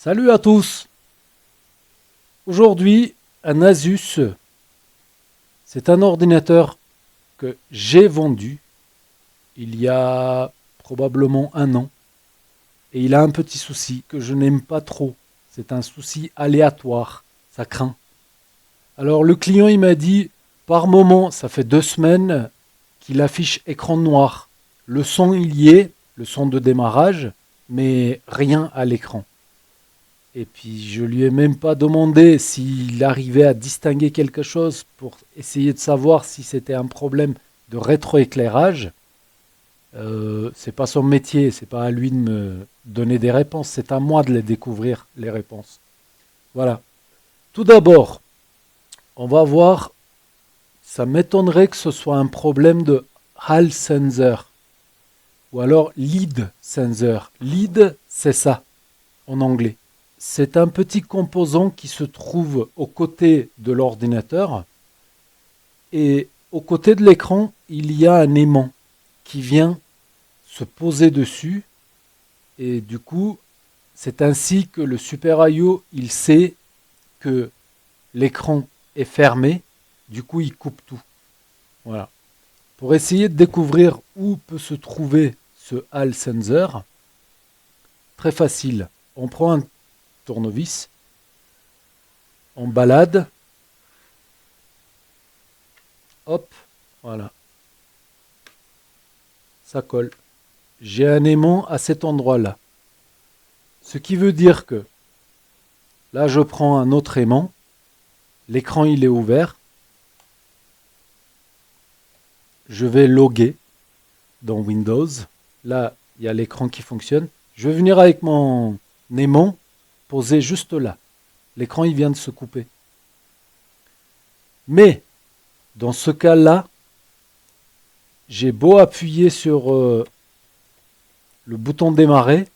Salut à tous. Aujourd'hui, un Asus, c'est un ordinateur que j'ai vendu il y a probablement un an. Et il a un petit souci que je n'aime pas trop. C'est un souci aléatoire. Ça craint. Alors le client, il m'a dit, par moment, ça fait 2 semaines qu'il affiche écran noir. Le son, il y est, le son de démarrage, mais rien à l'écran. Et puis je lui ai même pas demandé s'il arrivait à distinguer quelque chose pour essayer de savoir si c'était un problème de rétroéclairage. C'est pas son métier, c'est pas à lui de me donner des réponses, c'est à moi de les découvrir, les réponses. Voilà. Tout d'abord, on va voir, ça m'étonnerait que ce soit un problème de Hall sensor ou alors lead sensor. Lead, c'est ça en anglais. C'est un petit composant qui se trouve aux côtés de l'ordinateur et aux côtés de l'écran, il y a un aimant qui vient se poser dessus et du coup, c'est ainsi que le Super IO, il sait que l'écran est fermé, du coup, il coupe tout. Voilà. Pour essayer de découvrir où peut se trouver ce Hall sensor, très facile. On prend un tournevis, on balade, hop, voilà, ça colle. J'ai un aimant à cet endroit-là. Ce qui veut dire que là, je prends un autre aimant, l'écran il est ouvert, je vais loguer dans Windows. Là, il y a l'écran qui fonctionne. Je vais venir avec mon aimant posé juste là. L'écran il vient de se couper. Mais dans ce cas-là, j'ai beau appuyer sur le bouton démarrer,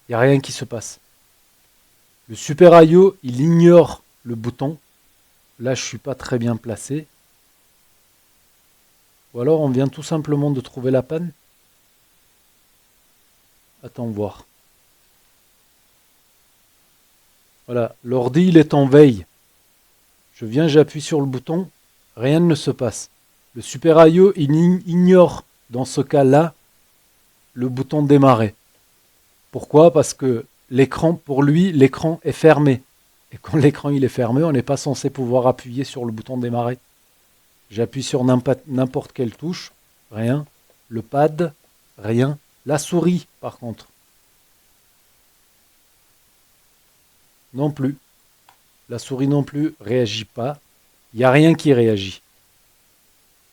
il n'y a rien qui se passe. Le Super IO, il ignore le bouton. Là, je ne suis pas très bien placé. Ou alors, on vient tout simplement de trouver la panne. Attends voir. Voilà, l'ordi, il est en veille. Je viens, j'appuie sur le bouton, rien ne se passe. Le Super IO, il ignore dans ce cas-là le bouton démarrer. Pourquoi? Parce que l'écran, pour lui, l'écran est fermé. Et quand l'écran il est fermé, on n'est pas censé pouvoir appuyer sur le bouton démarrer. J'appuie sur n'importe quelle touche, rien. Le pad, rien. La souris, par contre, non plus. La souris non plus réagit pas. Il n'y a rien qui réagit.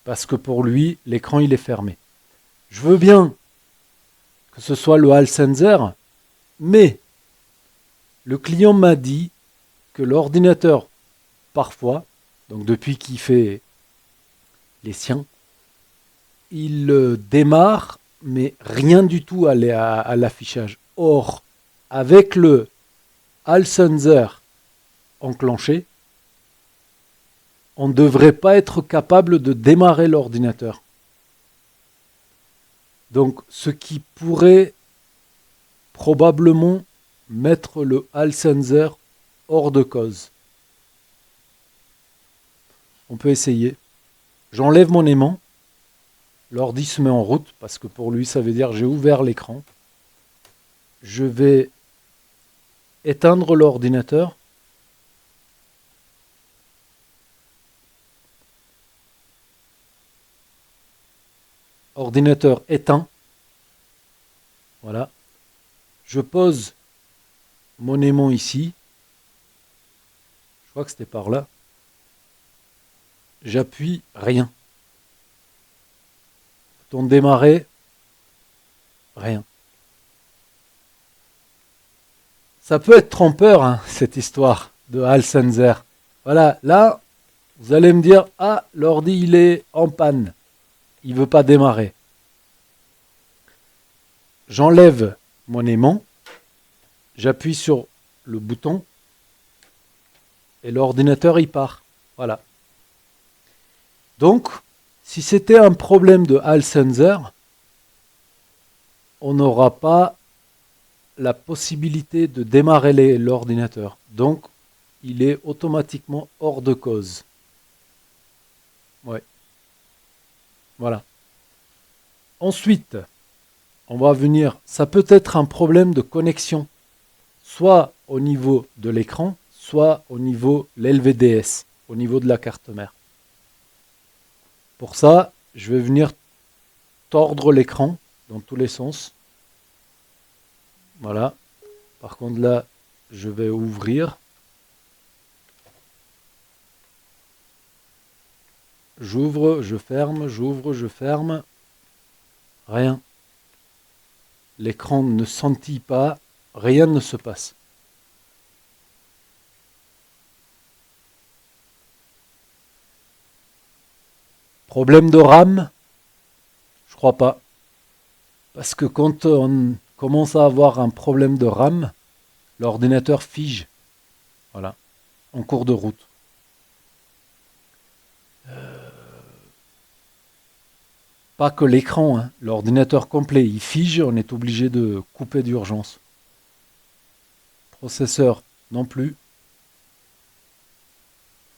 Parce que pour lui, l'écran il est fermé. Je veux bien que ce soit le Hall sensor, mais le client m'a dit que l'ordinateur, parfois, donc depuis qu'il fait les siens, il démarre, mais rien du tout à l'affichage. Or, avec le Hall sensor enclenché, on ne devrait pas être capable de démarrer l'ordinateur. Donc, ce qui pourrait probablement mettre le Hall sensor hors de cause. On peut essayer. J'enlève mon aimant. L'ordi se met en route parce que pour lui, ça veut dire j'ai ouvert l'écran. Je vais éteindre l'ordinateur. Ordinateur éteint. Voilà. Je pose mon aimant ici. Je crois que c'était par là. J'appuie, rien. Bouton de démarrer, rien. Ça peut être trompeur, hein, cette histoire de Hall sensor. Voilà, là, vous allez me dire, ah, l'ordi, il est en panne. Il ne veut pas démarrer. J'enlève mon aimant, j'appuie sur le bouton et l'ordinateur, il part. Voilà. Donc, si c'était un problème de Hall sensor, on n'aura pas la possibilité de démarrer l'ordinateur. Donc, il est automatiquement hors de cause. Ouais, voilà. Ensuite, on va venir, ça peut être un problème de connexion, soit au niveau de l'écran, soit au niveau de l'LVDS, au niveau de la carte mère. Pour ça, je vais venir tordre l'écran dans tous les sens. Voilà. Par contre là, je vais ouvrir. J'ouvre, je ferme, j'ouvre, je ferme. Rien. L'écran ne scintille pas, rien ne se passe. Problème de RAM? Je crois pas. Parce que quand on commence à avoir un problème de RAM, l'ordinateur fige. Voilà. En cours de route. Pas que l'écran, hein. L'ordinateur complet, il fige, on est obligé de couper d'urgence. Processeur, non plus.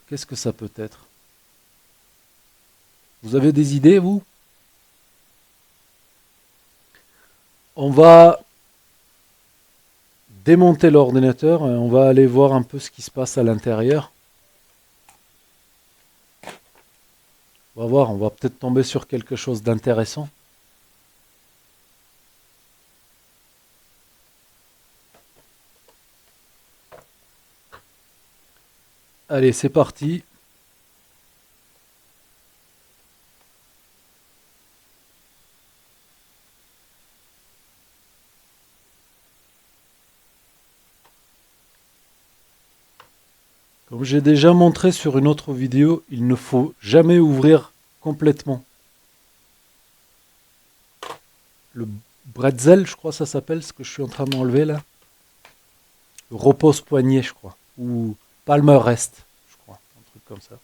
Qu'est-ce que ça peut être? Vous avez des idées, vous? On va démonter l'ordinateur et on va aller voir un peu ce qui se passe à l'intérieur. On va voir, on va peut-être tomber sur quelque chose d'intéressant. Allez, c'est parti. Comme j'ai déjà montré sur une autre vidéo, il ne faut jamais ouvrir complètement. Le bretzel, je crois que ça s'appelle, ce que je suis en train d'enlever là. Le repose-poignet, je crois. Ou palmer rest, je crois. Un truc comme ça.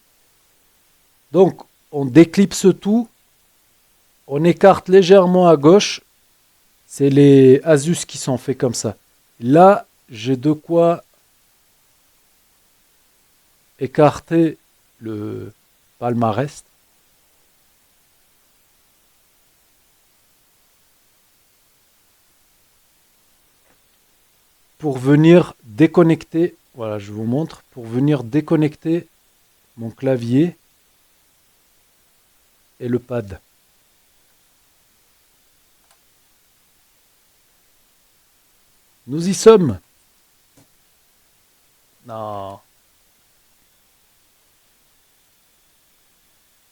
Donc, on déclipse tout. On écarte légèrement à gauche. C'est les Asus qui sont faits comme ça. Là, j'ai de quoi écarter le palmarès pour venir déconnecter. Voilà, je vous montre. Pour venir déconnecter mon clavier et le pad. Nous y sommes. Non.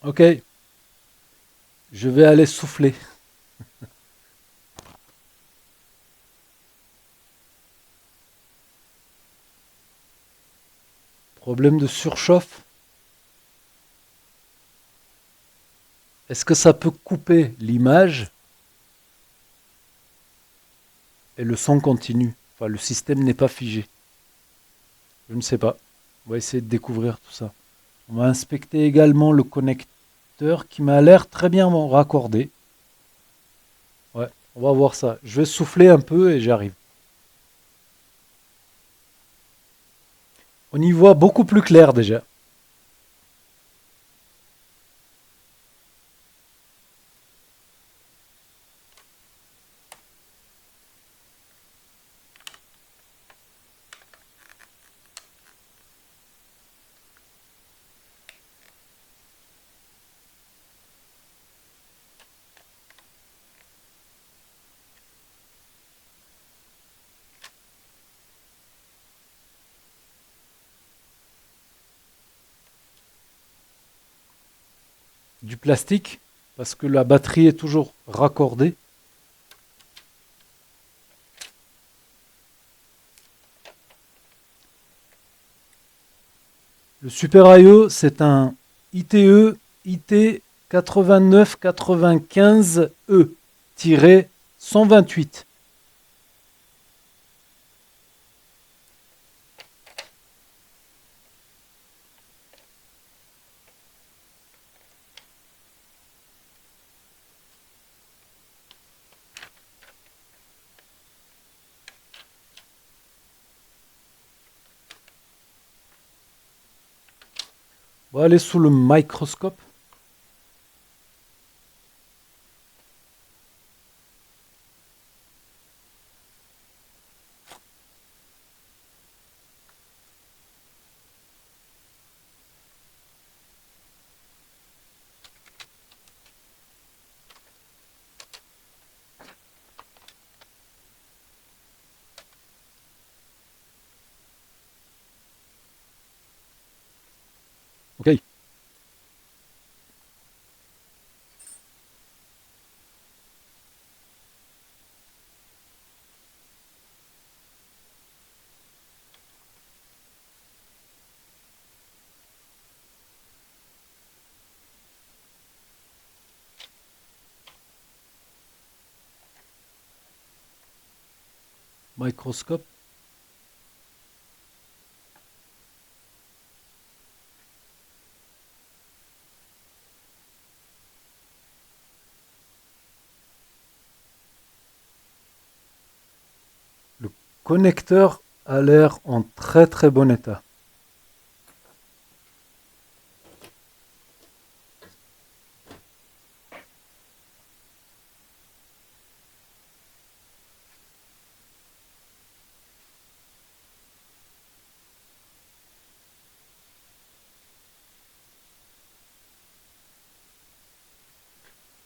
Ok. Je vais aller souffler. Problème de surchauffe. Est-ce que ça peut couper l'image et le son continue? Enfin, le système n'est pas figé. Je ne sais pas. On va essayer de découvrir tout ça. On va inspecter également le connecteur qui m'a l'air très bien raccordé. Ouais, on va voir ça. Je vais souffler un peu et j'arrive. On y voit beaucoup plus clair déjà. Du plastique, parce que la batterie est toujours raccordée. Le Super IO, c'est un ITE IT 8995E-128. On va aller sous le microscope. Ok. Microscope. Le connecteur a l'air en très très bon état.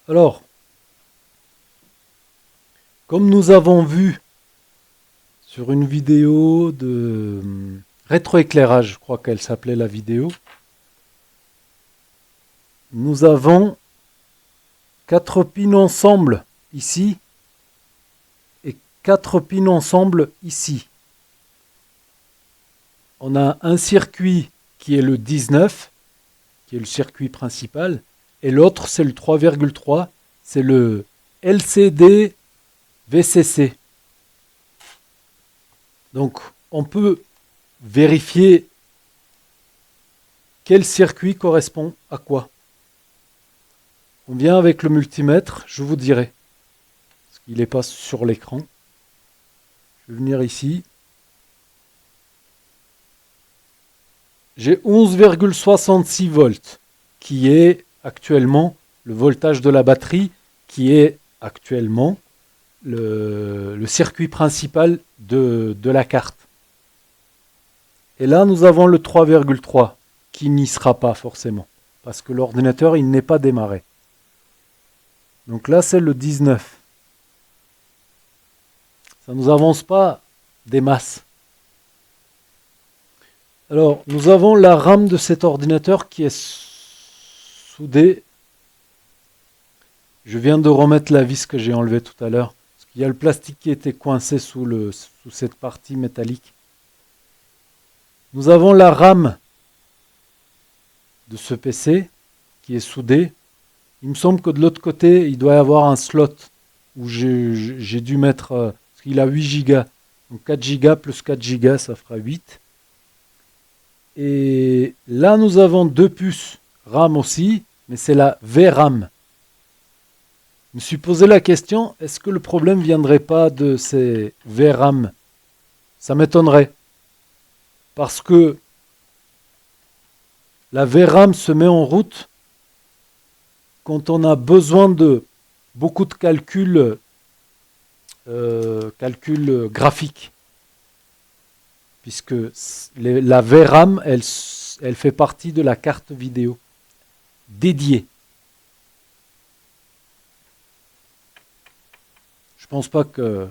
Alors, comme nous avons vu sur une vidéo de rétroéclairage, je crois qu'elle s'appelait la vidéo, nous avons 4 pins ensemble ici et 4 pins ensemble ici. On a un circuit qui est le 19, qui est le circuit principal, et l'autre c'est le 3,3, c'est le LCD VCC. Donc on peut vérifier quel circuit correspond à quoi. On vient avec le multimètre, je vous dirai, parce qu'il n'est pas sur l'écran. Je vais venir ici. J'ai 11,66 volts, qui est actuellement le voltage de la batterie, qui est actuellement le circuit principal de la carte. Et là, nous avons le 3,3, qui n'y sera pas forcément, parce que l'ordinateur, il n'est pas démarré. Donc là, c'est le 19. Ça ne nous avance pas des masses. Alors, nous avons la RAM de cet ordinateur qui est soudée. Je viens de remettre la vis que j'ai enlevée tout à l'heure. Parce qu'il y a le plastique qui était coincé sous cette partie métallique. Nous avons la RAM de ce PC qui est soudée. Il me semble que de l'autre côté, il doit y avoir un slot où j'ai dû mettre... parce qu'il a 8 Go. Donc 4 Go plus 4 Go, ça fera 8. Et là, nous avons 2 puces RAM aussi, mais c'est la VRAM. Je me suis posé la question, est-ce que le problème ne viendrait pas de ces VRAM? Ça m'étonnerait. Parce que la VRAM se met en route quand on a besoin de beaucoup de calculs graphiques. Puisque la VRAM, elle fait partie de la carte vidéo dédiée. Je pense pas que...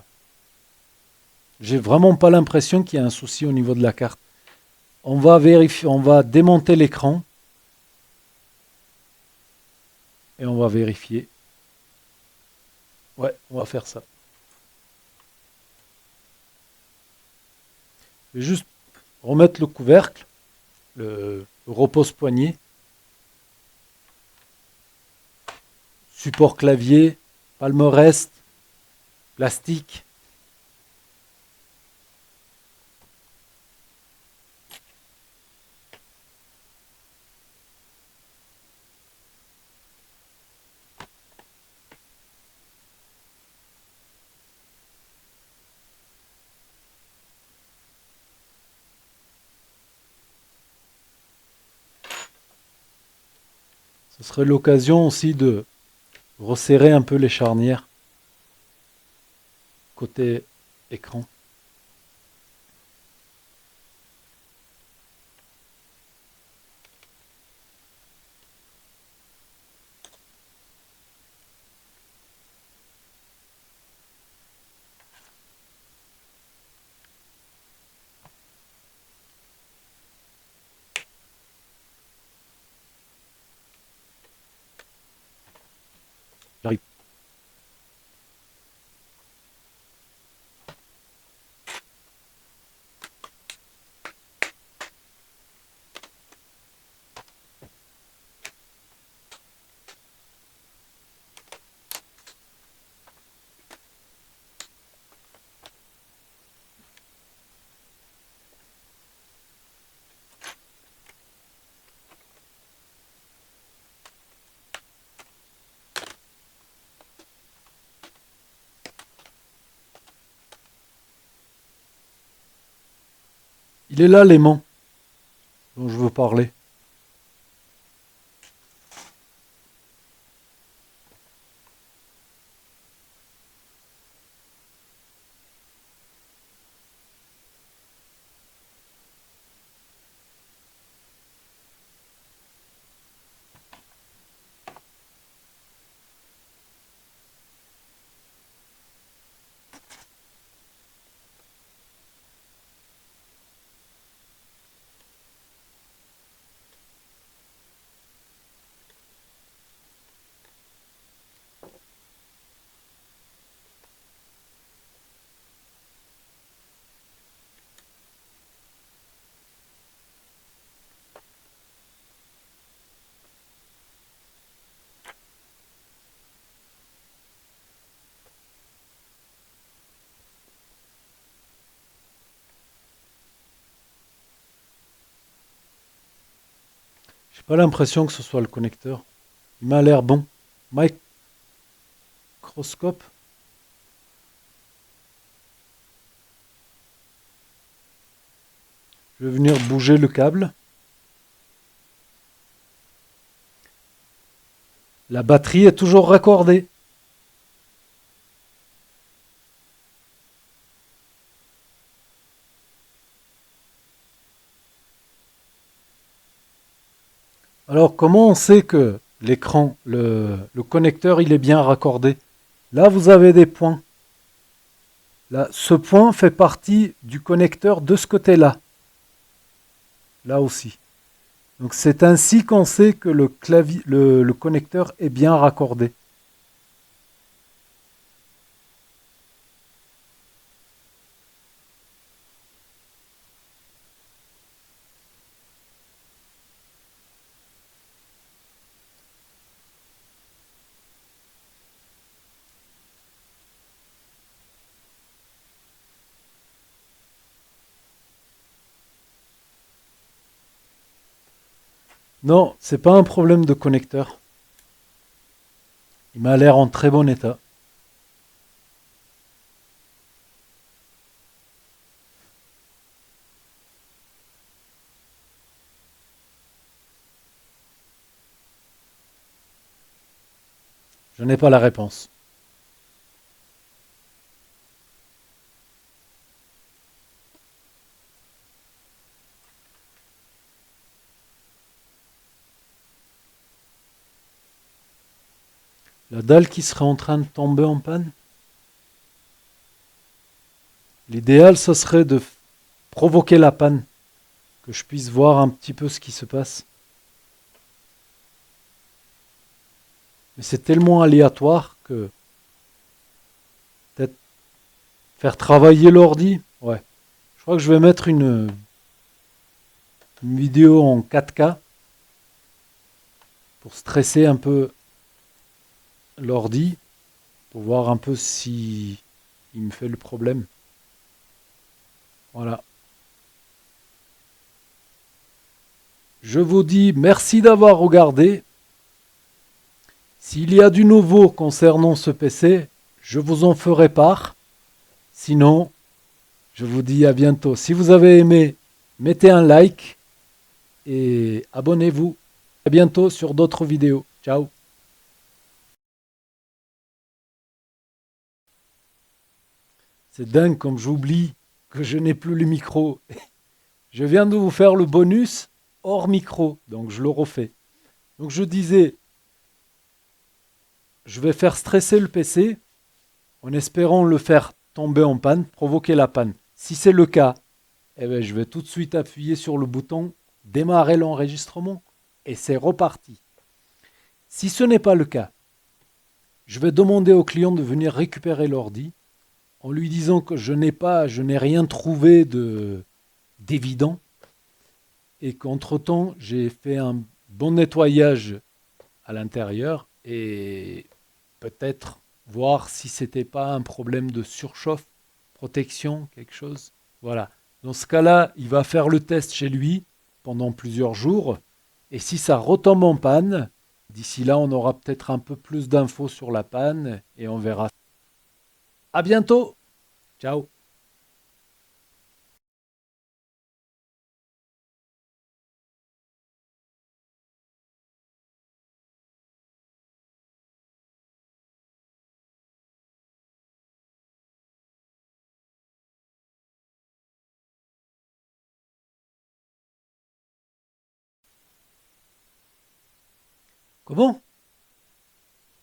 J'ai vraiment pas l'impression qu'il y a un souci au niveau de la carte. On va vérifier, on va démonter l'écran. Et on va vérifier. Ouais, on va faire ça. Je vais juste remettre le couvercle, le repose-poignet. Support clavier, palmarès, plastique. Ce serait l'occasion aussi de resserrer un peu les charnières côté écran. J'arrive. Il est là l'aimant dont je veux parler. J'ai pas l'impression que ce soit le connecteur. Il m'a l'air bon. Microscope. Je vais venir bouger le câble. La batterie est toujours raccordée. Alors, comment on sait que l'écran, le connecteur, il est bien raccordé? Là, vous avez des points. Là, ce point fait partie du connecteur de ce côté-là. Là aussi. Donc, c'est ainsi qu'on sait que le connecteur est bien raccordé. Non, c'est pas un problème de connecteur. Il m'a l'air en très bon état. Je n'ai pas la réponse. La dalle qui serait en train de tomber en panne? L'idéal, ce serait de provoquer la panne, que je puisse voir un petit peu ce qui se passe. Mais c'est tellement aléatoire que peut-être faire travailler l'ordi. Ouais. Je crois que je vais mettre une vidéo en 4K pour stresser un peu l'ordi, pour voir un peu si il me fait le problème. Voilà. Je vous dis merci d'avoir regardé. S'il y a du nouveau concernant ce PC, je vous en ferai part. Sinon, je vous dis à bientôt. Si vous avez aimé, mettez un like et abonnez-vous. À bientôt sur d'autres vidéos. Ciao. C'est dingue comme j'oublie que je n'ai plus le micro. Je viens de vous faire le bonus hors micro, donc je le refais. Donc je disais, je vais faire stresser le PC en espérant le faire tomber en panne, provoquer la panne. Si c'est le cas, eh ben, je vais tout de suite appuyer sur le bouton démarrer l'enregistrement et c'est reparti. Si ce n'est pas le cas, je vais demander au client de venir récupérer l'ordi en lui disant que je n'ai rien trouvé d'évident et qu'entre-temps, j'ai fait un bon nettoyage à l'intérieur et peut-être voir si c'était pas un problème de surchauffe, protection, quelque chose. Voilà. Dans ce cas-là, il va faire le test chez lui pendant plusieurs jours et si ça retombe en panne, d'ici là, on aura peut-être un peu plus d'infos sur la panne et on verra. À bientôt. Ciao. Comment?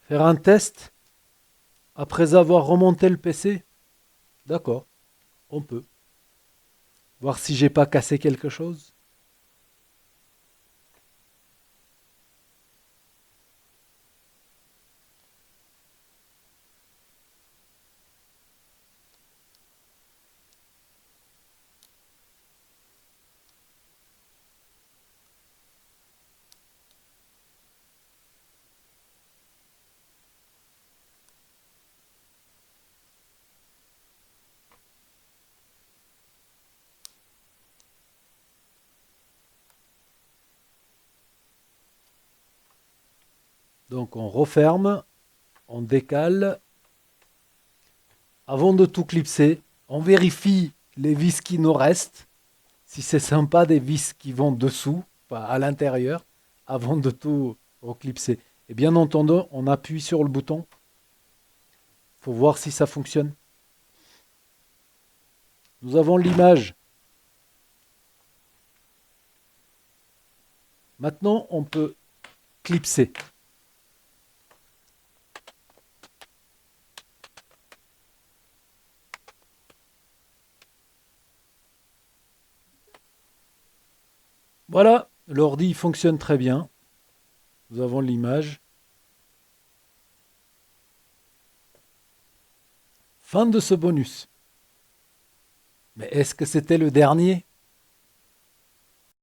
Faire un test après avoir remonté le PC? D'accord, on peut. Voir si j'ai pas cassé quelque chose. Donc on referme, on décale. Avant de tout clipser, on vérifie les vis qui nous restent. Si c'est sympa, des vis qui vont dessous, pas à l'intérieur, avant de tout reclipser. Et bien entendu, on appuie sur le bouton. Il faut voir si ça fonctionne. Nous avons l'image. Maintenant, on peut clipser. Voilà, l'ordi fonctionne très bien. Nous avons l'image. Fin de ce bonus. Mais est-ce que c'était le dernier?